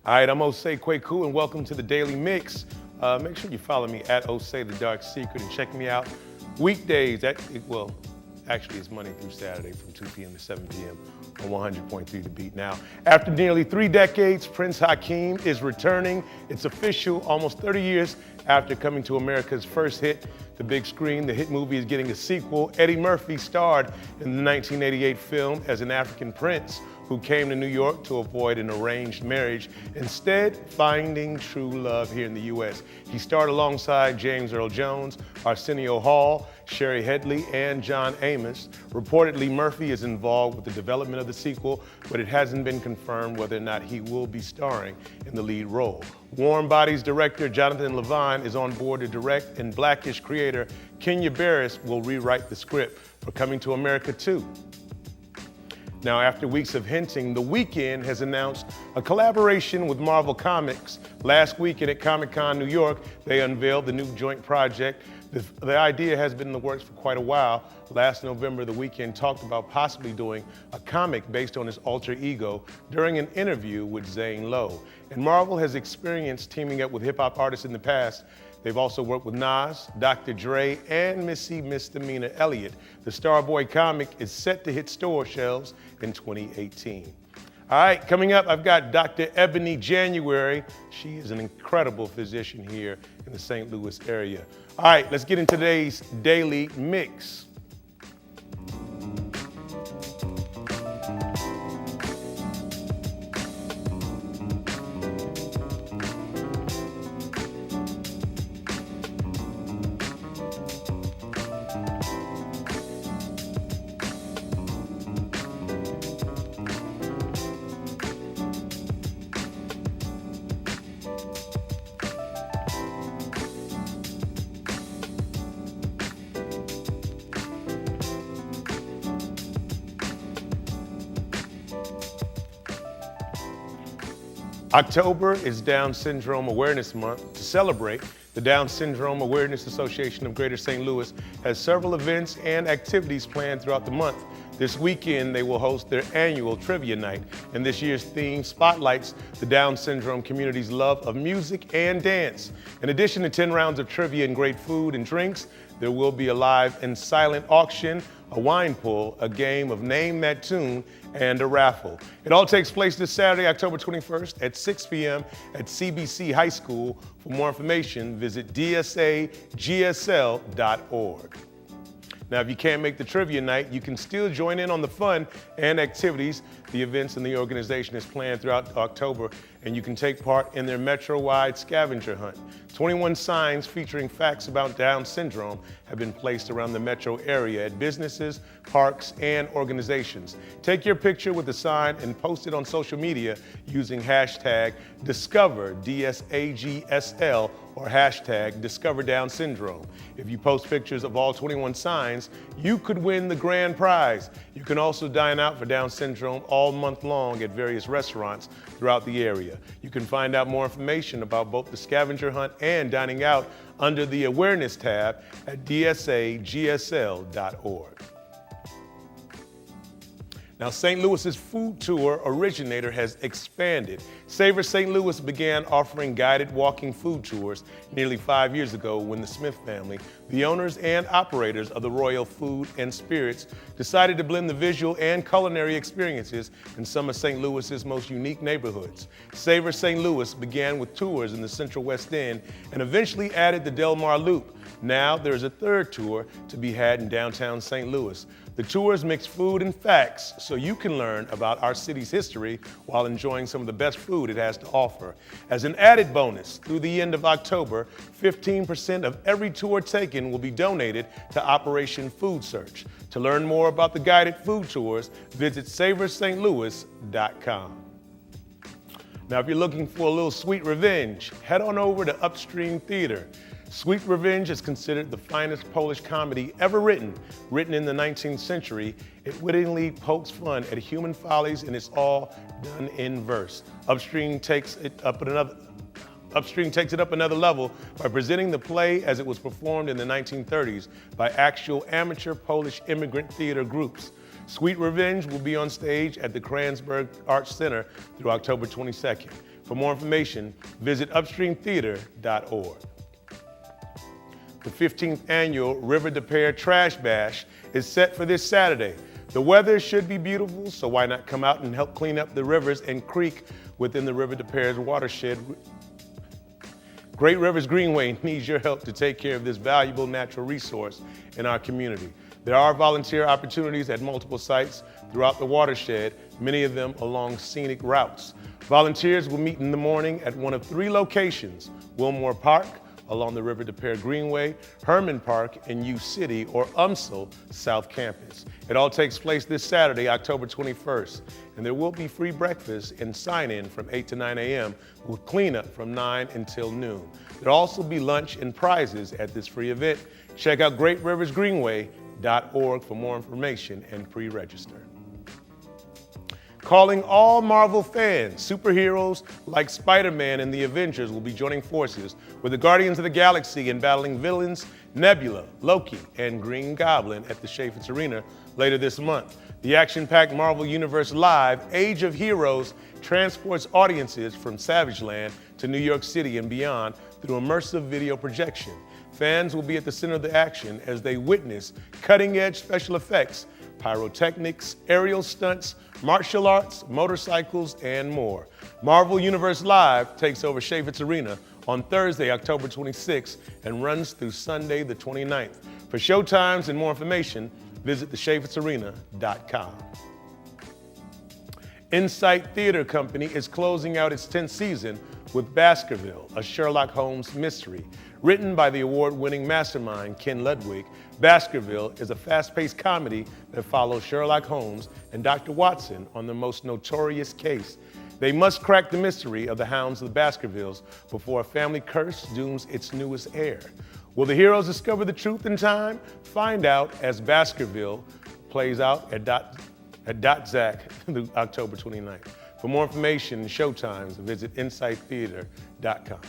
All right, I'm Osei Kweku, and welcome to the Daily Mix. Make sure you follow me at Osei The Dark Secret and check me out weekdays actually it's Monday through Saturday from 2 p.m. to 7 p.m. on 100.3 The Beat. Now, after nearly 3 decades, Prince Hakeem is returning. It's official, almost 30 years after coming to America's first hit, the big screen. The hit movie is getting a sequel. Eddie Murphy starred in the 1988 film as an African prince who came to New York to avoid an arranged marriage, instead finding true love here in the U.S. He starred alongside James Earl Jones, Arsenio Hall, Sherry Headley, and John Amos. Reportedly, Murphy is involved with the development of the sequel, but it hasn't been confirmed whether or not he will be starring in the lead role. Warm Bodies director Jonathan Levine is on board to direct, and Blackish creator Kenya Barris will rewrite the script for Coming to America 2. Now, after weeks of hinting, The Weeknd has announced a collaboration with Marvel Comics. Last weekend at Comic-Con New York, they unveiled the new joint project. The idea has been in the works for quite a while. Last November, The Weeknd talked about possibly doing a comic based on his alter ego during an interview with Zane Lowe. And Marvel has experienced teaming up with hip-hop artists in the past. They've also worked with Nas, Dr. Dre, and Missy Misdemeanor Elliott. The Starboy comic is set to hit store shelves in 2018. All right, coming up, I've got Dr. Eboni January. She is an incredible physician here in the St. Louis area. All right, let's get into today's Daily Mix. October is Down Syndrome Awareness Month. To celebrate, the Down Syndrome Awareness Association of Greater St. Louis has several events and activities planned throughout the month. This weekend, they will host their annual Trivia Night, and this year's theme spotlights the Down syndrome community's love of music and dance. In addition to 10 rounds of trivia and great food and drinks, there will be a live and silent auction, a wine pull, a game of Name That Tune, and a raffle. It all takes place this Saturday, October 21st at 6 p.m. at CBC High School. For more information, visit dsagsl.org. Now, if you can't make the trivia night, you can still join in on the fun and activities. The events and the organization is planned throughout October, and you can take part in their Metro-wide scavenger hunt. 21 signs featuring facts about Down syndrome have been placed around the Metro area at businesses, parks, and organizations. Take your picture with the sign and post it on social media using hashtag #DSAGSL or hashtag #DiscoverDownSyndrome. If you post pictures of all 21 signs, you could win the grand prize. You can also dine out for Down syndrome all month long at various restaurants throughout the area. You can find out more information about both the scavenger hunt and dining out under the Awareness tab at dsagsl.org. Now, St. Louis's food tour originator has expanded. Savor St. Louis began offering guided walking food tours nearly 5 years ago when the Smith family, the owners and operators of the Royal Food and Spirits, decided to blend the visual and culinary experiences in some of St. Louis's most unique neighborhoods. Savor St. Louis began with tours in the Central West End and eventually added the Del Mar Loop. Now there's a third tour to be had in downtown St. Louis. The tours mix food and facts so you can learn about our city's history while enjoying some of the best food it has to offer. As an added bonus, through the end of October, 15% of every tour taken will be donated to Operation Food Search. To learn more about the guided food tours, visit savorstlouis.com. Now, if you're looking for a little sweet revenge, head on over to Upstream Theater. Sweet Revenge is considered the finest Polish comedy ever written. Written in the 19th century, it wittingly pokes fun at human follies, and it's all done in verse. Upstream takes it up another level by presenting the play as it was performed in the 1930s by actual amateur Polish immigrant theater groups. Sweet Revenge will be on stage at the Kransberg Arts Center through October 22nd. For more information, visit upstreamtheater.org. The 15th annual River de Pere Trash Bash is set for this Saturday. The weather should be beautiful, so why not come out and help clean up the rivers and creek within the River de Pere's watershed. Great Rivers Greenway needs your help to take care of this valuable natural resource in our community. There are volunteer opportunities at multiple sites throughout the watershed, many of them along scenic routes. Volunteers will meet in the morning at one of 3 locations: Wilmore Park, along the River de Pere Greenway, Herman Park in U City, or UMSL South Campus. It all takes place this Saturday, October 21st, and there will be free breakfast and sign-in from 8 to 9 a.m. with cleanup from 9 until noon. There'll also be lunch and prizes at this free event. Check out greatriversgreenway.org for more information and pre-register. Calling all Marvel fans, superheroes like Spider-Man and the Avengers will be joining forces with the Guardians of the Galaxy in battling villains Nebula, Loki, and Green Goblin at the Chaffetz Arena later this month. The action-packed Marvel Universe Live Age of Heroes transports audiences from Savage Land to New York City and beyond through immersive video projection. Fans will be at the center of the action as they witness cutting-edge special effects, pyrotechnics, aerial stunts, martial arts, motorcycles, and more. Marvel Universe Live takes over Chaffetz Arena on Thursday, October 26th, and runs through Sunday, the 29th. For showtimes and more information, visit thechafetzarena.com. Insight Theater Company is closing out its 10th season with Baskerville, a Sherlock Holmes mystery. Written by the award-winning mastermind Ken Ludwig, Baskerville is a fast-paced comedy that follows Sherlock Holmes and Dr. Watson on their most notorious case. They must crack the mystery of the Hounds of the Baskervilles before a family curse dooms its newest heir. Will the heroes discover the truth in time? Find out as Baskerville plays out at Zach October 29th. For more information and showtimes, visit insighttheater.com.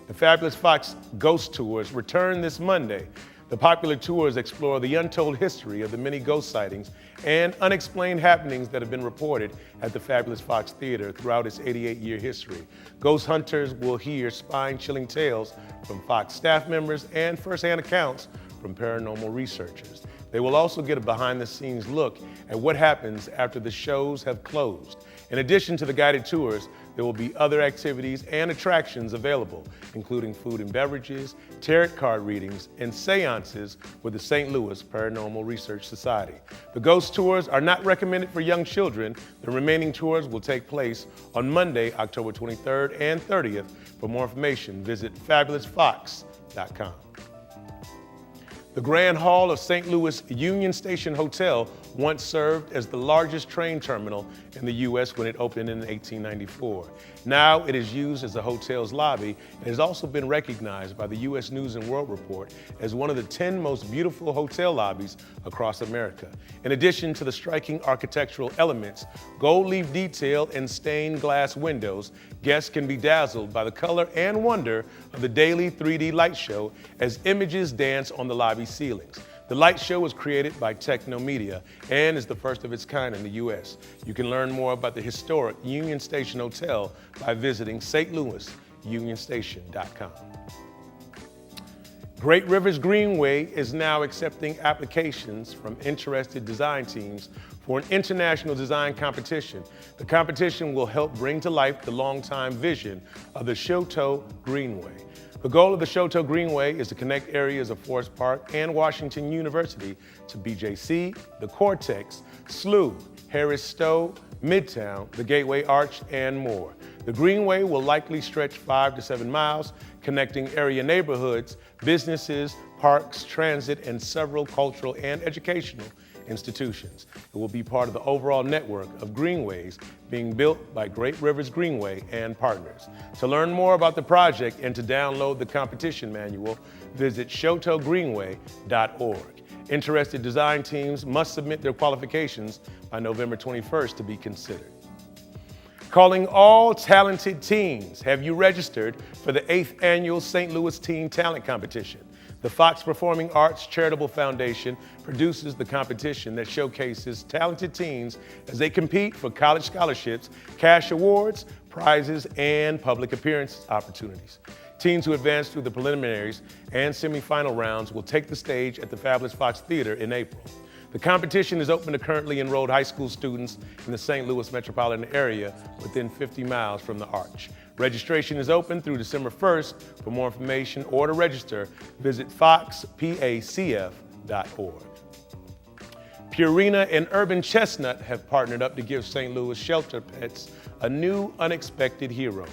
The Fabulous Fox Ghost Tours return this Monday. The popular tours explore the untold history of the many ghost sightings and unexplained happenings that have been reported at the Fabulous Fox Theater throughout its 88-year history. Ghost hunters will hear spine-chilling tales from Fox staff members and first-hand accounts from paranormal researchers. They will also get a behind-the-scenes look at what happens after the shows have closed. In addition to the guided tours, there will be other activities and attractions available, including food and beverages, tarot card readings, and seances with the St. Louis Paranormal Research Society. The ghost tours are not recommended for young children. The remaining tours will take place on Monday, October 23rd and 30th. For more information, visit fabulousfox.com. The Grand Hall of St. Louis Union Station Hotel once served as the largest train terminal in the U.S. when it opened in 1894. Now it is used as the hotel's lobby and has also been recognized by the U.S. News and World Report as one of the 10 most beautiful hotel lobbies across America. In addition to the striking architectural elements, gold leaf detail and stained glass windows, guests can be dazzled by the color and wonder of the daily 3D light show as images dance on the lobby ceilings. The light show was created by Technomedia and is the first of its kind in the U.S. You can learn more about the historic Union Station Hotel by visiting stlouisunionstation.com. Great Rivers Greenway is now accepting applications from interested design teams for an international design competition. The competition will help bring to life the longtime vision of the Chateau Greenway. The goal of the Chateau Greenway is to connect areas of Forest Park and Washington University to BJC, the Cortex, SLU, Harris Stowe, Midtown, the Gateway Arch, and more. The Greenway will likely stretch 5 to 7 miles, connecting area neighborhoods, businesses, parks, transit, and several cultural and educational institutions. It will be part of the overall network of greenways being built by Great Rivers Greenway and partners. To learn more about the project and to download the competition manual, visit chateaugreenway.org. Interested design teams must submit their qualifications by November 21st to be considered. Calling all talented teens, have you registered for the 8th annual St. Louis Teen Talent Competition? The Fox Performing Arts Charitable Foundation produces the competition that showcases talented teens as they compete for college scholarships, cash awards, prizes, and public appearance opportunities. Teens who advance through the preliminaries and semifinal rounds will take the stage at the Fabulous Fox Theater in April. The competition is open to currently enrolled high school students in the St. Louis metropolitan area within 50 miles from the Arch. Registration is open through December 1st. For more information or to register, visit foxpacf.org. Purina and Urban Chestnut have partnered up to give St. Louis shelter pets a new unexpected hero.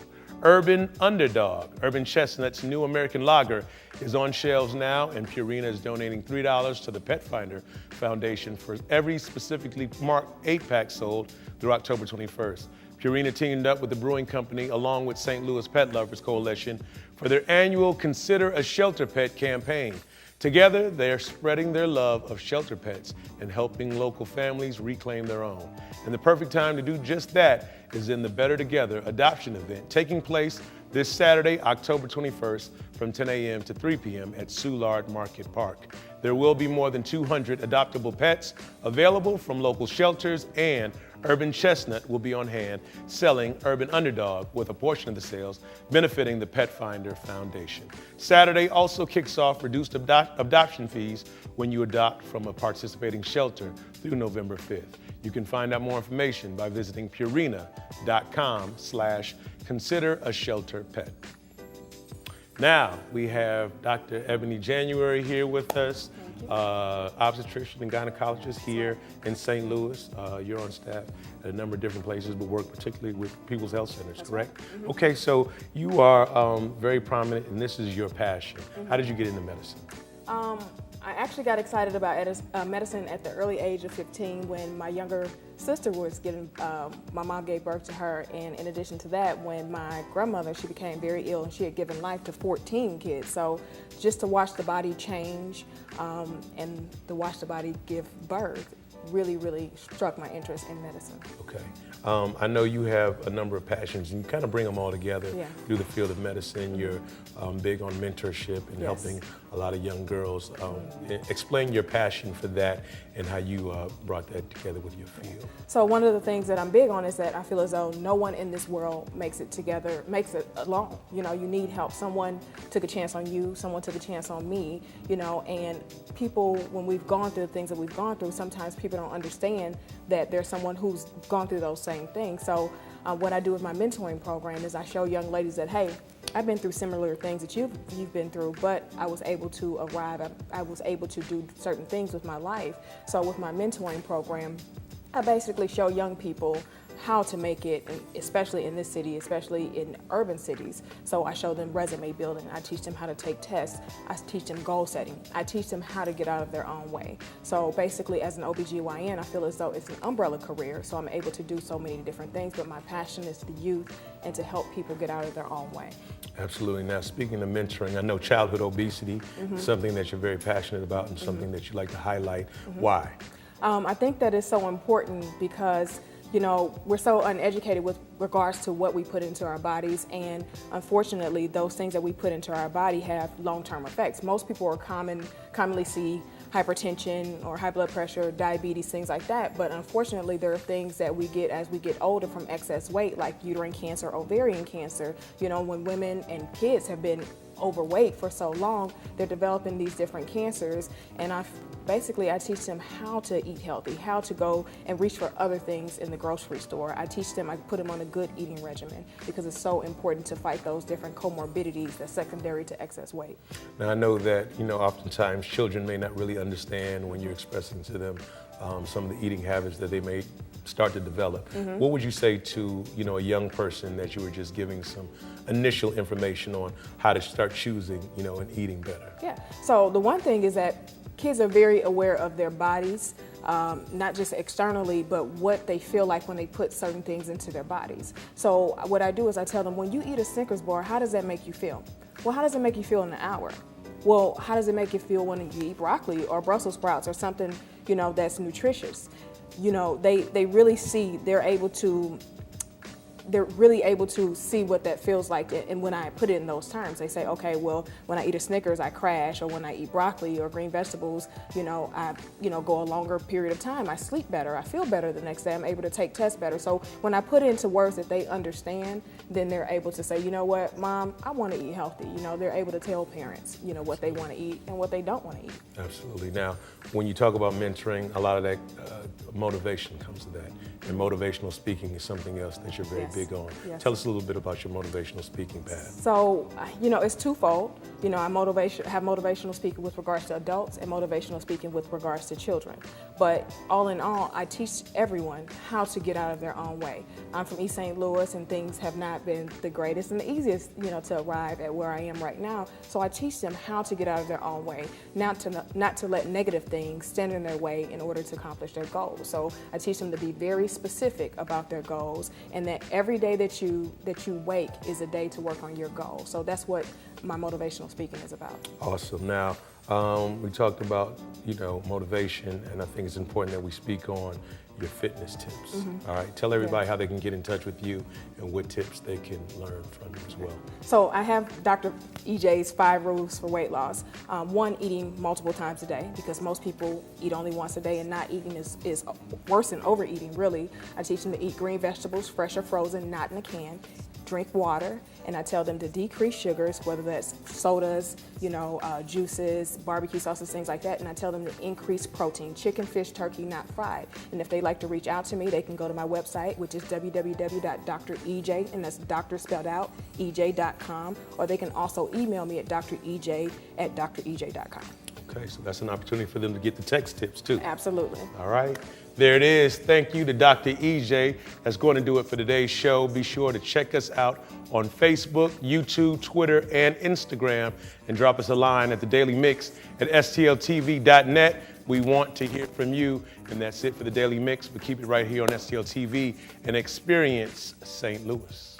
Urban Underdog, Urban Chestnut's new American lager, is on shelves now, and Purina is donating $3 to the Pet Finder Foundation for every specifically marked 8-pack sold through October 21st. Purina teamed up with the brewing company along with St. Louis Pet Lovers Coalition for their annual Consider a Shelter Pet campaign. Together, they're spreading their love of shelter pets and helping local families reclaim their own. And the perfect time to do just that is in the Better Together adoption event taking place this Saturday, October 21st from 10 a.m. to 3 p.m. at Soulard Market Park. There will be more than 200 adoptable pets available from local shelters, and Urban Chestnut will be on hand selling Urban Underdog with a portion of the sales benefiting the Pet Finder Foundation. Saturday also kicks off reduced adoption fees when you adopt from a participating shelter through November 5th. You can find out more information by visiting purina.com/considerashelterpet. Now we have Dr. Eboni January here with us, obstetrician and gynecologist here in St. Louis. You're on staff at a number of different places, but work particularly with People's Health Centers, correct? Right. Mm-hmm. Okay, so you are very prominent, and this is your passion. How did you get into medicine? I actually got excited about medicine at the early age of 15 when my younger sister was getting, my mom gave birth to her, and in addition to that, when my grandmother, she became very ill and she had given life to 14 kids. So just to watch the body change and to watch the body give birth really struck my interest in medicine. Okay. I know you have a number of passions, and you kind of bring them all together through the field of medicine. You're big on mentorship and helping a lot of young girls. Explain your passion for that and how you brought that together with your field. So one of the things that I'm big on is that I feel as though no one in this world makes it together, makes it alone. You know, you need help. Someone took a chance on you, someone took a chance on me, you know, and people, when we've gone through the things that we've gone through, sometimes people don't understand that there's someone who's gone through those same things. So what I do with my mentoring program is I show young ladies that, hey, I've been through similar things that you've been through, but I was able to arrive, I was able to do certain things with my life. So with my mentoring program, I basically show young people how to make it, especially in this city, especially in urban cities. So I show them resume building, I teach them how to take tests, I teach them goal setting, I teach them how to get out of their own way. So basically as an OBGYN, I feel as though it's an umbrella career, so I'm able to do so many different things, but my passion is the youth and to help people get out of their own way. Absolutely. Now, speaking of mentoring, I know childhood obesity is something that you're very passionate about and something that you like to highlight. Why? I think that is so important because, you know, we're so uneducated with regards to what we put into our bodies, and unfortunately those things that we put into our body have long-term effects. Most people are commonly see hypertension or high blood pressure, diabetes, things like that, but unfortunately there are things that we get as we get older from excess weight, like uterine cancer, ovarian cancer. You know, when women and kids have been overweight for so long, they're developing these different cancers, and I teach them how to eat healthy, how to go and reach for other things in the grocery store. I put them on a good eating regimen because it's so important to fight those different comorbidities that's secondary to excess weight. Now I know that, you know, oftentimes children may not really understand when you're expressing to them some of the eating habits that they may start to develop. What would you say to, you know, a young person that you were just giving some initial information on how to start choosing, you know, and eating better? Yeah, so the one thing is that kids are very aware of their bodies, not just externally, but what they feel like when they put certain things into their bodies. So what I do is I tell them, when you eat a Snickers bar, how does that make you feel? Well, how does it make you feel in an hour? Well, how does it make you feel when you eat broccoli or Brussels sprouts or something, you know, that's nutritious? You know, they really see, they're able to they're really able to see what that feels like. And when I put it in those terms, they say, okay, well, when I eat a Snickers, I crash, or when I eat broccoli or green vegetables, I go a longer period of time. I sleep better. I feel better the next day. I'm able to take tests better. So when I put it into words that they understand, then they're able to say, you know what, Mom, I want to eat healthy. They're able to tell parents, what they want to eat and what they don't want to eat. Absolutely. Now, when you talk about mentoring, a lot of that motivation comes to that. And motivational speaking is something else that you're very big on. Yes. Tell us a little bit about your motivational speaking path. So, it's twofold. I have motivational speaking with regards to adults and motivational speaking with regards to children. But all in all, I teach everyone how to get out of their own way. I'm from East St. Louis, and things have not been the greatest and the easiest, to arrive at where I am right now. So I teach them how to get out of their own way, not to let negative things stand in their way in order to accomplish their goals. So I teach them to be very specific about their goals, and that every day that you wake is a day to work on your goal. So that's what my motivational speaking is about. Awesome. Now, we talked about, motivation, and I think it's important that we speak on your fitness tips. All right, tell everybody how they can get in touch with you and what tips they can learn from you as well. So I have Dr. EJ's 5 rules for weight loss. 1, eating multiple times a day, because most people eat only once a day, and not eating is worse than overeating, really. I teach them to eat green vegetables, fresh or frozen, not in a can. Drink water, and I tell them to decrease sugars, whether that's sodas, juices, barbecue sauces, things like that. And I tell them to increase protein, chicken, fish, turkey, not fried. And if they like to reach out to me, they can go to my website, which is www.drej, and that's doctor spelled out, ej.com, or they can also email me at drej@drej.com. Okay, so that's an opportunity for them to get the text tips too. Absolutely. All right. There it is. Thank you to Dr. EJ. That's going to do it for today's show. Be sure to check us out on Facebook, YouTube, Twitter, and Instagram, and drop us a line at the Daily Mix at stltv.net. We want to hear from you, and that's it for the Daily Mix. But keep it right here on STL TV and experience St. Louis.